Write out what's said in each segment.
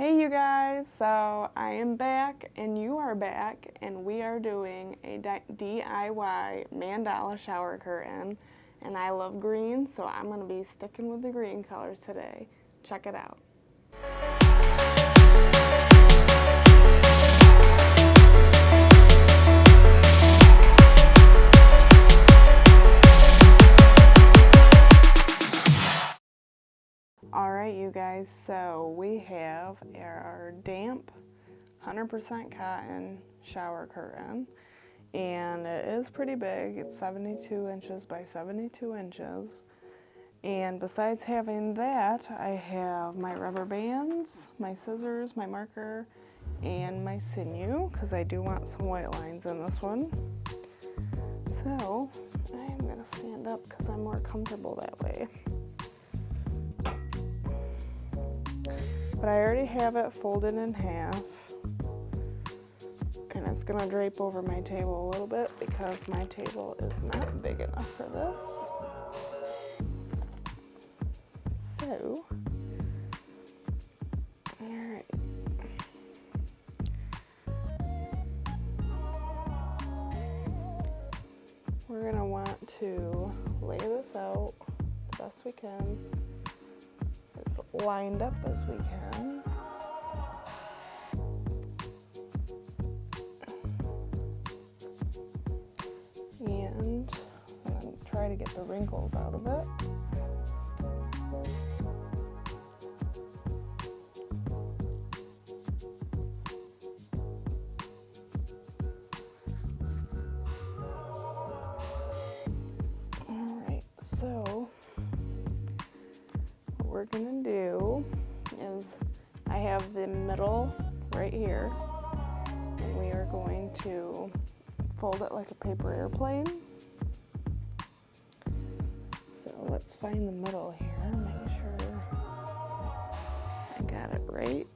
Hey you guys, so I am back and you are back and we are doing a DIY mandala shower curtain, and I love green, so I'm going to be sticking with the green colors today. Check it out. Alright you guys, so we have our damp 100% cotton shower curtain, and it is pretty big. It's 72 inches by 72 inches, and besides having that, I have my rubber bands, my scissors, my marker, and my Sinew, because I do want some white lines in this one. So I am going to stand up because I'm more comfortable that way. But I already have it folded in half, and it's going to drape over my table a little bit because my table is not big enough for this. So, alright. We're going to want to lay this out the best we can, as lined up as we can. And then try to get the wrinkles out of it. Alright, so what we're gonna do is I have the middle right here, and we are going to fold it like a paper airplane. So let's find the middle here, make sure I got it right.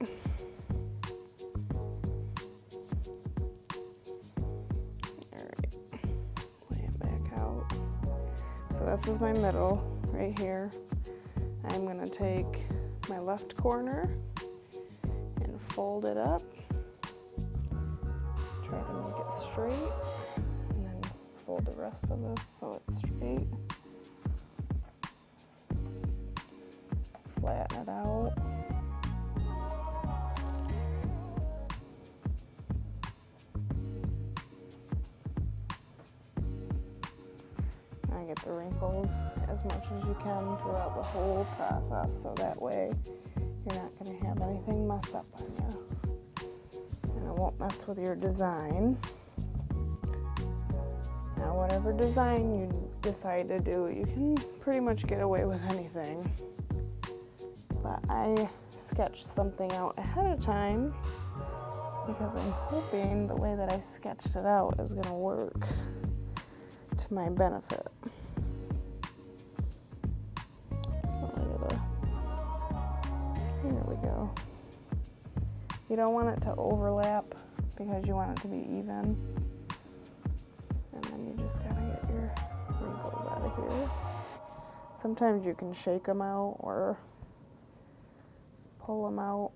Alright, lay it back out. So this is my middle right here. I'm going to take my left corner and fold it up. Try to make it straight, and then fold the rest of this so it's straight. Flatten it out. I get the wrinkles as much as you can throughout the whole process, so that way you're not going to have anything mess up on you. And it won't mess with your design. Now, whatever design you decide to do, you can pretty much get away with anything. But I sketched something out ahead of time because I'm hoping the way that I sketched it out is going to work to my benefit. So here we go. You don't want it to overlap because you want it to be even. And then you just gotta get your wrinkles out of here. Sometimes you can shake them out or pull them out.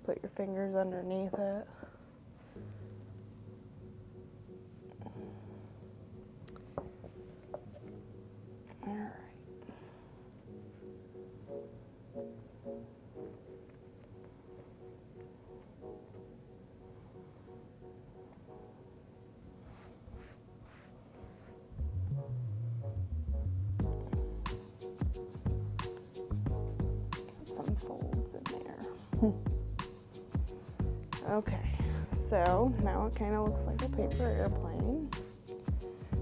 Put your fingers underneath it. Alright. Some folds in there. Okay, so now it kind of looks like a paper airplane,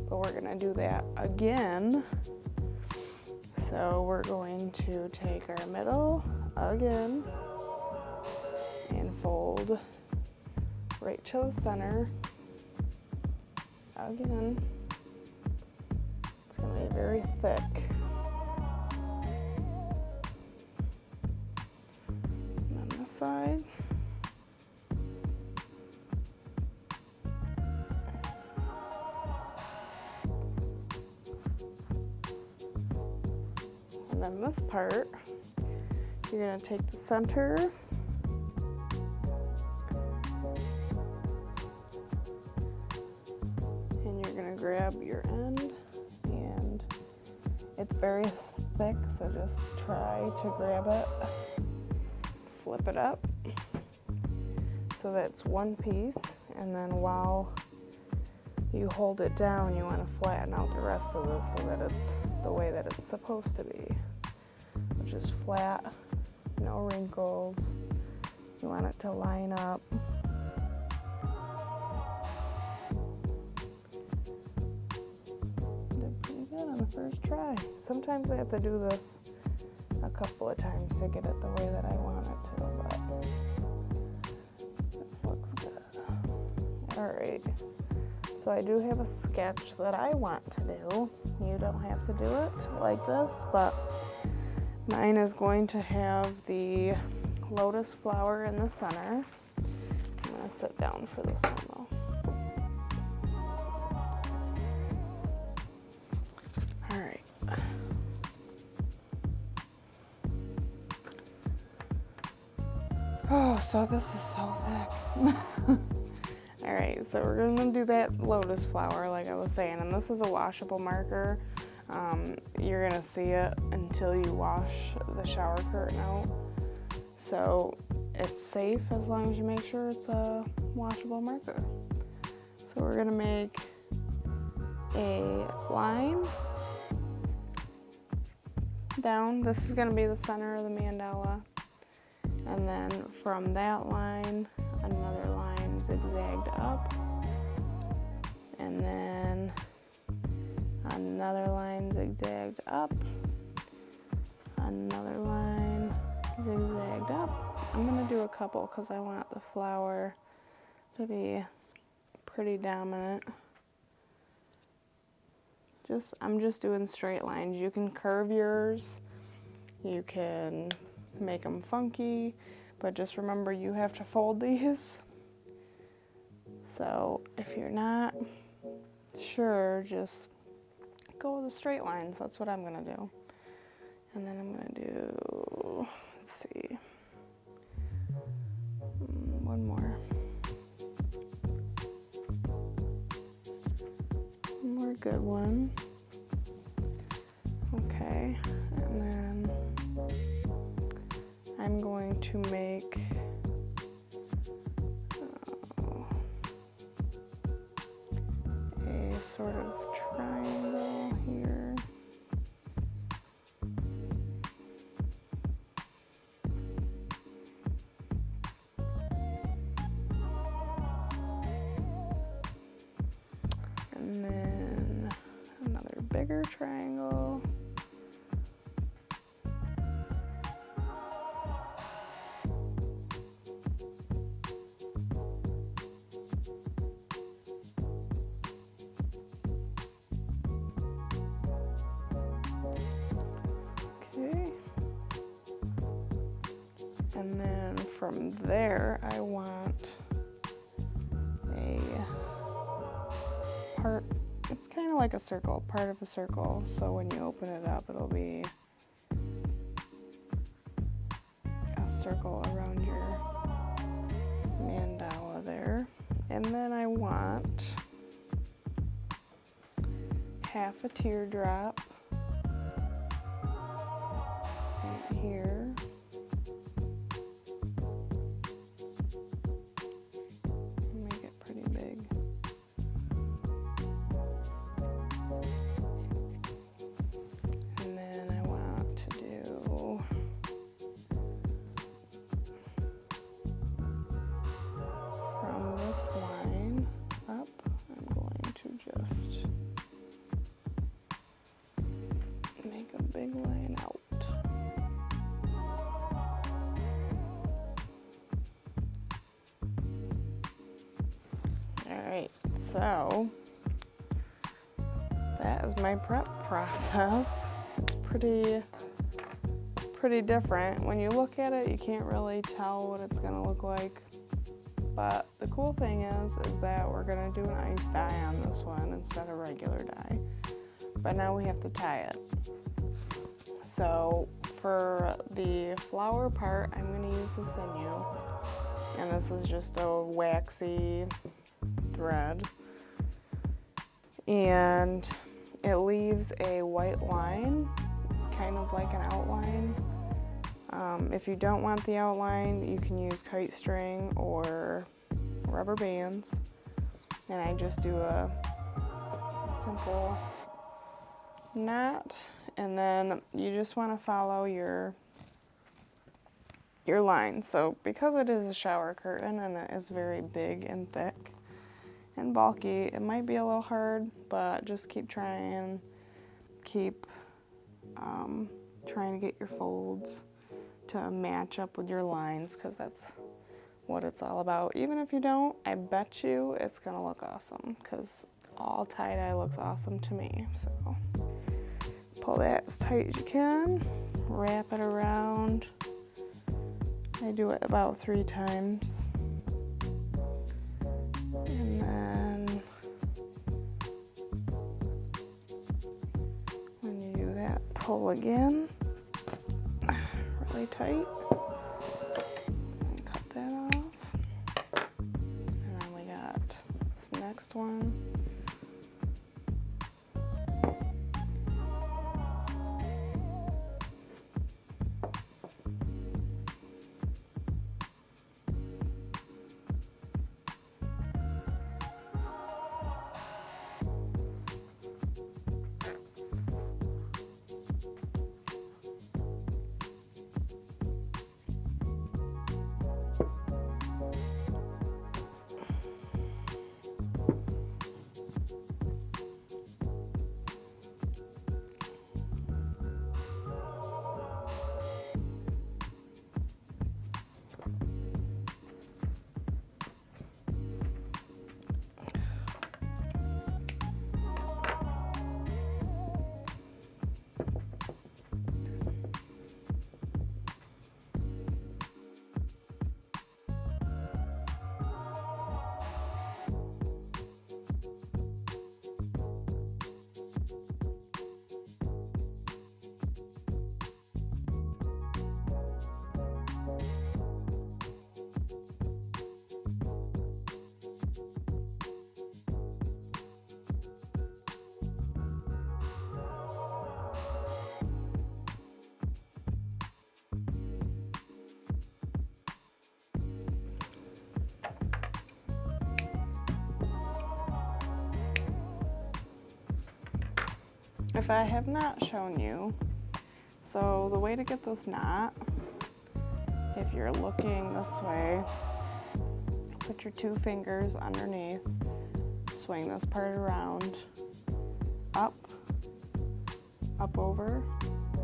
but we're gonna do that again. So we're going to take our middle again and fold right to the center again. It's gonna be very thick. Side. And then this part You're going to take the center and you're going to grab your end, and it's very thick, so just try to grab it, flip it up so that it's one piece, and then while you hold it down, you want to flatten out the rest of this so that it's the way that it's supposed to be, which is flat, no wrinkles. You want it to line up. Did pretty good on the first try. Sometimes I have to do this a couple of times to get it the way that I want it to, but this looks good. All right. So I do have a sketch that I want to do. You don't have to do it like this, but mine is going to have the lotus flower in the center. I'm gonna sit down for this one though. All right. Oh, so this is so thick. All right, so we're gonna do that lotus flower like I was saying, and this is a washable marker. You're gonna see it until you wash the shower curtain out. So it's safe as long as you make sure it's a washable marker. So we're gonna make a line down. This is gonna be the center of the mandala. And then from that line, another line zigzagged up, and then another line zigzagged up, another line zigzagged up. I'm gonna do a couple because I want the flower to be pretty dominant. I'm just doing straight lines. You can curve yours, you can make them funky, but just remember you have to fold these. So if you're not sure, just go with the straight lines. That's what I'm gonna do. And then I'm gonna do, let's see, one more. One more good one. Okay, and then I'm going to make a sort of triangle here. And then another bigger triangle. And then from there, I want a part, it's kind of like a circle, part of a circle. So when you open it up, it'll be a circle around your mandala there. And then I want half a teardrop right here. Big line out. All right, so that is my prep process. It's pretty different. When you look at it, you can't really tell what it's gonna look like. But the cool thing is that we're gonna do an ice dye on this one instead of regular dye. But now we have to tie it. So for the flower part, I'm going to use the Sinew, and this is just a waxy thread, and it leaves a white line, kind of like an outline. If you don't want the outline, you can use kite string or rubber bands, and I just do a simple knot, and then you just want to follow your line. So because it is a shower curtain and it is very big and thick and bulky, it might be a little hard, but just keep trying, keep trying to get your folds to match up with your lines, because that's what it's all about. Even if you don't, I bet you it's gonna look awesome, because all tie-dye looks awesome to me. So pull that as tight as you can, wrap it around. I do it about 3 times, and then when you do that, pull again really tight and cut that off. And then we got this next one. If I have not shown you, so the way to get this knot, if you're looking this way, put your 2 fingers underneath, swing this part around, up, over,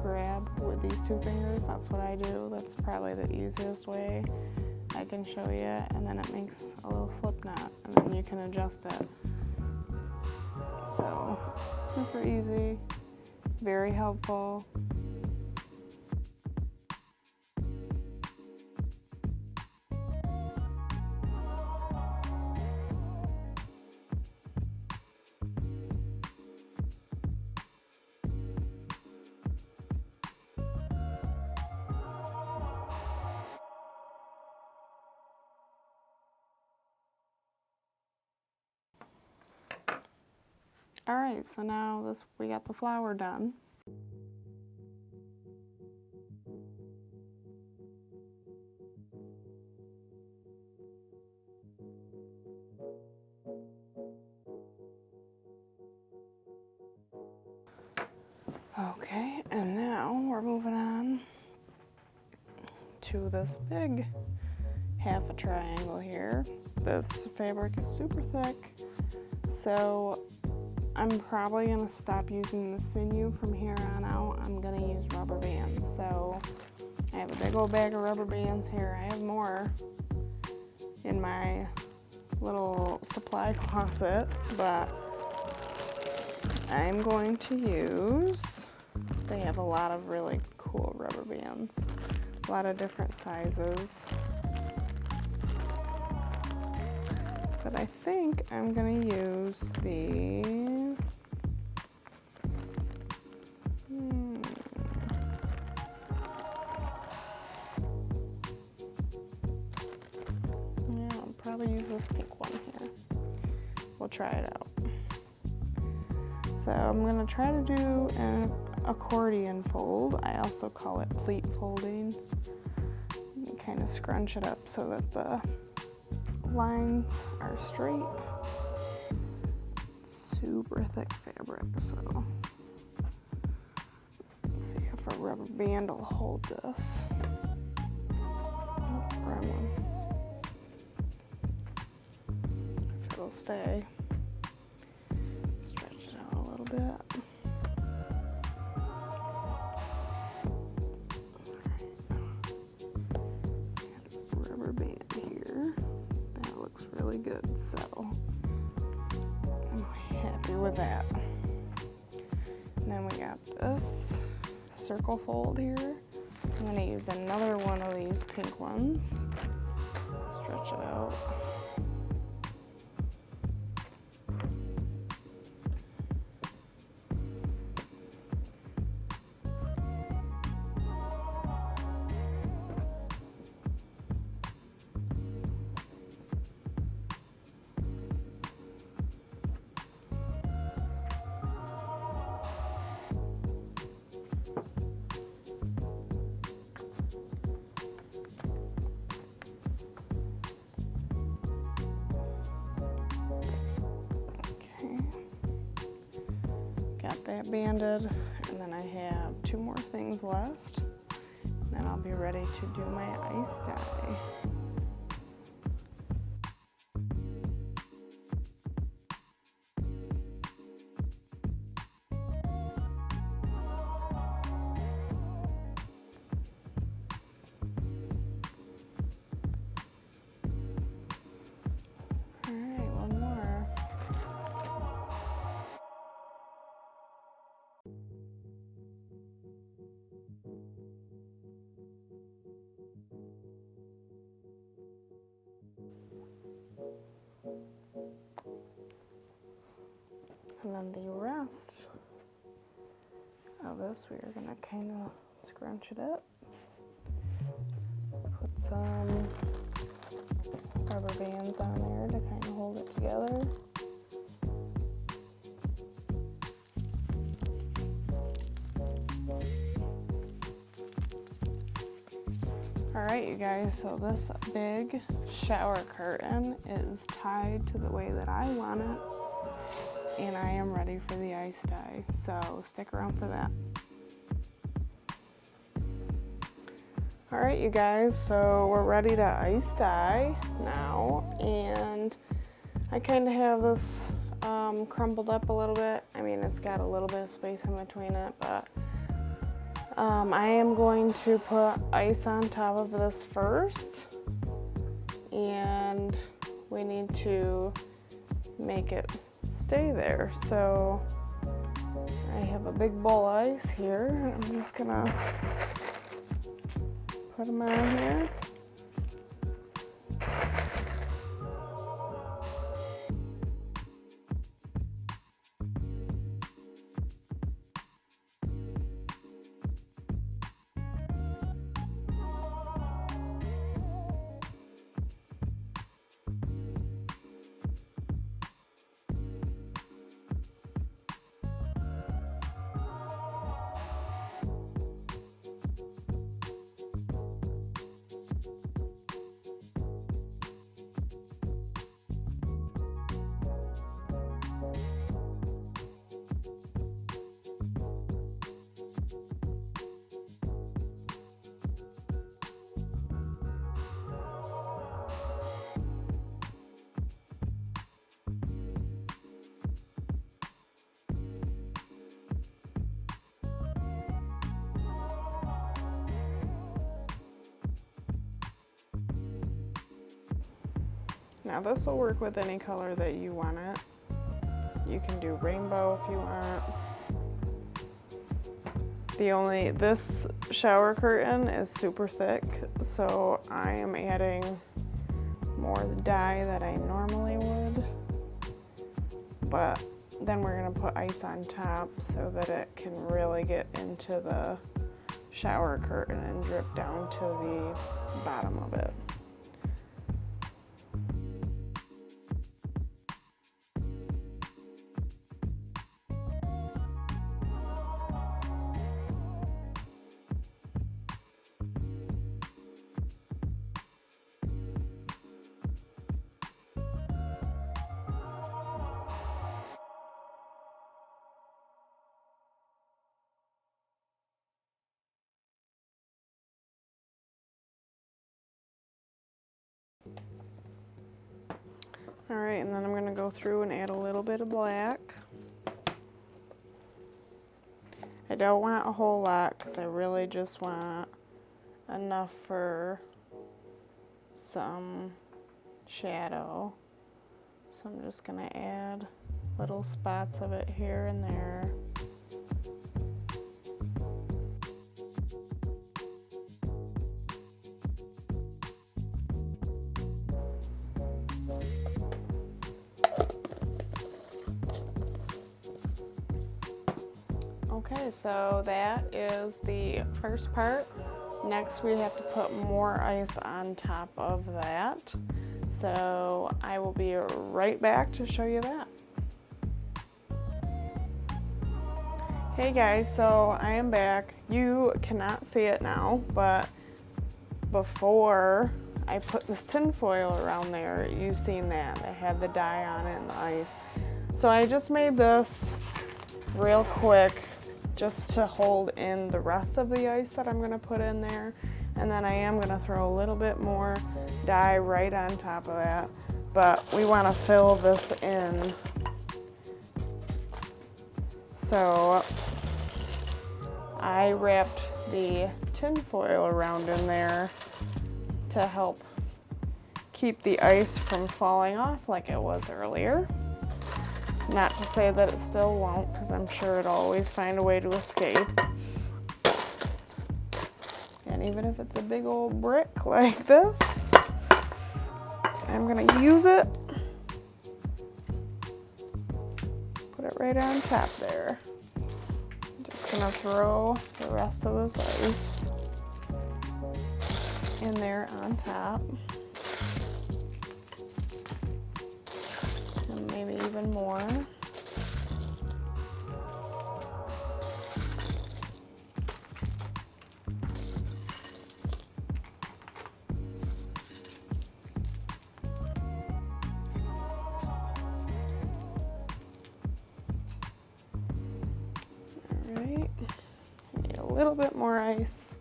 grab with these 2 fingers. That's what I do. That's probably the easiest way I can show you, and then it makes a little slip knot, and then you can adjust it. So, super easy, very helpful. All right, so now we got the flower done. Okay, and now we're moving on to this big half a triangle here. This fabric is super thick, so I'm probably going to stop using the Sinew from here on out. I'm going to use rubber bands. So I have a big old bag of rubber bands here. I have more in my little supply closet, but I'm going to use, they have a lot of really cool rubber bands, a lot of different sizes. But I think I'm going to use the this pink one here. We'll try it out. So I'm gonna try to do an accordion fold. I also call it pleat folding. You kind of scrunch it up so that the lines are straight. Super thick fabric, so let's see if a rubber band will hold this. Oh, wrong one. If it'll stay. Stretch it out a little bit. Rubber band here. That looks really good, so I'm happy with that. And then we got this circle fold here. I'm going to use another one of these pink ones. Stretch it out. Got that banded, and then I have 2 more things left. Then I'll be ready to do my ice dye. And then the rest of this, we are going to kind of scrunch it up. Put some rubber bands on there to kind of hold it together. Alright, you guys, so this big shower curtain is tied to the way that I want it. And I am ready for the ice dye, so stick around for that. Alright, you guys, so we're ready to ice dye now, and I kind of have this crumpled up a little bit. I mean, it's got a little bit of space in between it, but I am going to put ice on top of this first, and we need to make it stay there. So I have a big bowl of ice here, and I'm just gonna put them on here. Now this will work with any color that you want it. You can do rainbow if you want. This shower curtain is super thick, so I am adding more dye than I normally would. But then we're gonna put ice on top so that it can really get into the shower curtain and drip down to the bottom of it. All right, and then I'm gonna go through and add a little bit of black. I don't want a whole lot because I really just want enough for some shadow. So I'm just gonna add little spots of it here and there. Okay, so that is the first part. Next we have to put more ice on top of that. So I will be right back to show you that. Hey guys, so I am back. You cannot see it now, but before I put this tin foil around there, you've seen that. I had the dye on it and the ice. So I just made this real quick just to hold in the rest of the ice that I'm gonna put in there. And then I am gonna throw a little bit more dye right on top of that. But we wanna fill this in. So I wrapped the tin foil around in there to help keep the ice from falling off like it was earlier. Not to say that it still won't, because I'm sure it'll always find a way to escape. And even if it's a big old brick like this, I'm gonna use it. Put it right on top there. I'm just gonna throw the rest of this ice in there on top. And maybe even more. Alright, I need a little bit more ice.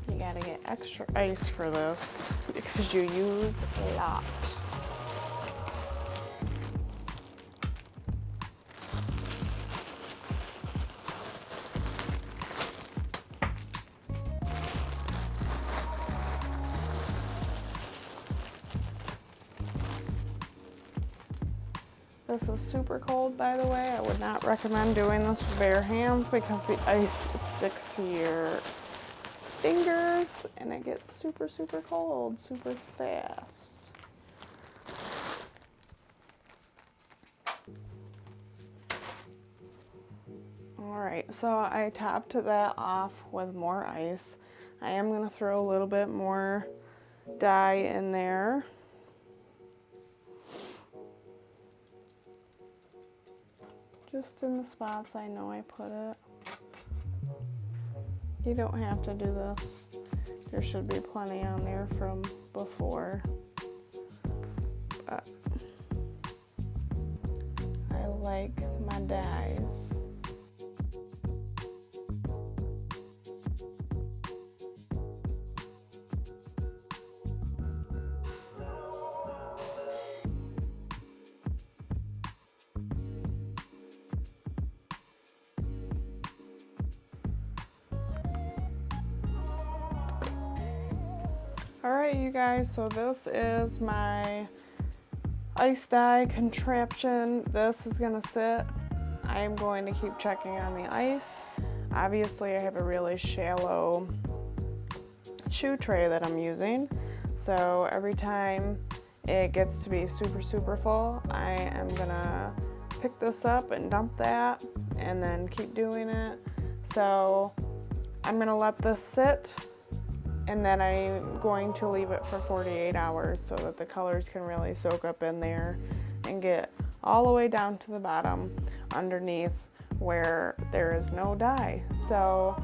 You gotta get extra ice for this because you use a lot. This is super cold, by the way. I would not recommend doing this with bare hands because the ice sticks to your fingers and it gets super, super cold, super fast. All right, so I topped that off with more ice. I am gonna throw a little bit more dye in there. Just in the spots I know I put it. You don't have to do this. There should be plenty on there from before. But I like my dyes. Alright you guys, so this is my ice dye contraption. This is gonna sit. I am going to keep checking on the ice. Obviously I have a really shallow shoe tray that I'm using. So every time it gets to be super, super full, I am gonna pick this up and dump that and then keep doing it. So I'm gonna let this sit. And then I'm going to leave it for 48 hours so that the colors can really soak up in there and get all the way down to the bottom underneath where there is no dye. So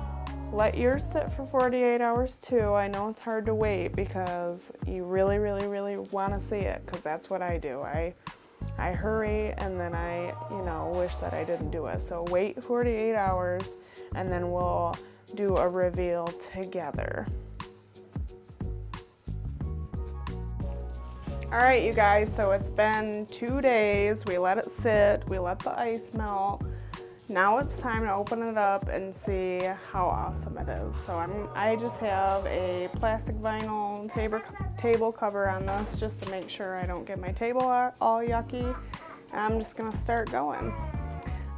Let yours sit for 48 hours too. I know it's hard to wait because you really want to see it, because that's what I do. I hurry and then I, wish that I didn't do it. So wait 48 hours and then we'll do a reveal together. All right, you guys, so it's been 2 days. We let it sit, we let the ice melt. Now it's time to open it up and see how awesome it is. So I just have a plastic vinyl table cover on this just to make sure I don't get my table all yucky. And I'm just gonna start going.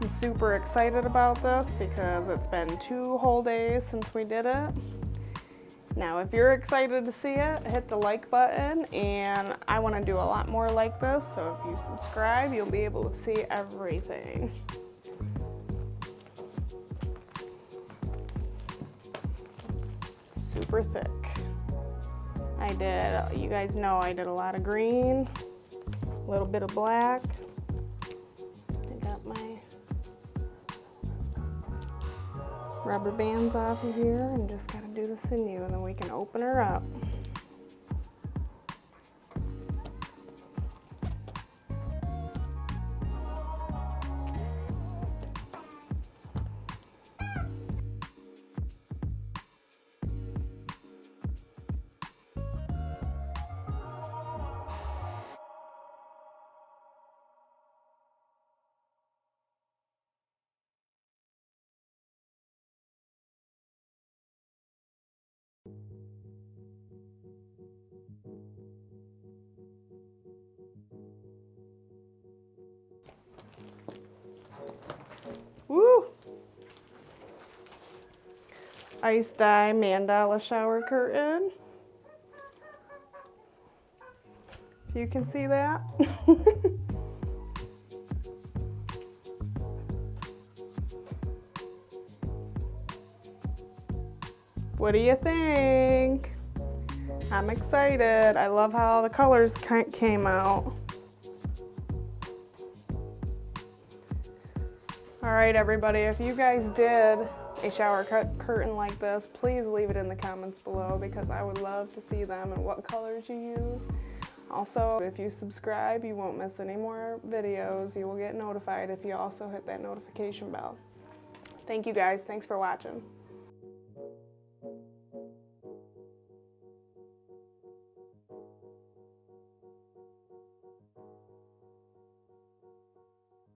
I'm super excited about this because it's been 2 whole days since we did it. Now, if you're excited to see it, hit the like button, and I want to do a lot more like this, so if you subscribe, you'll be able to see everything. Super thick. You guys know I did a lot of green, a little bit of black. I got my rubber bands off of here and just gotta do the Sinew, and then we can open her up. Woo! Ice Dye Mandala Shower Curtain. If you can see that. What do you think? I'm excited. I love how the colors came out. All right, everybody, if you guys did a shower curtain like this, please leave it in the comments below because I would love to see them and what colors you use. Also, if you subscribe, you won't miss any more videos. You will get notified if you also hit that notification bell. Thank you guys. Thanks for watching.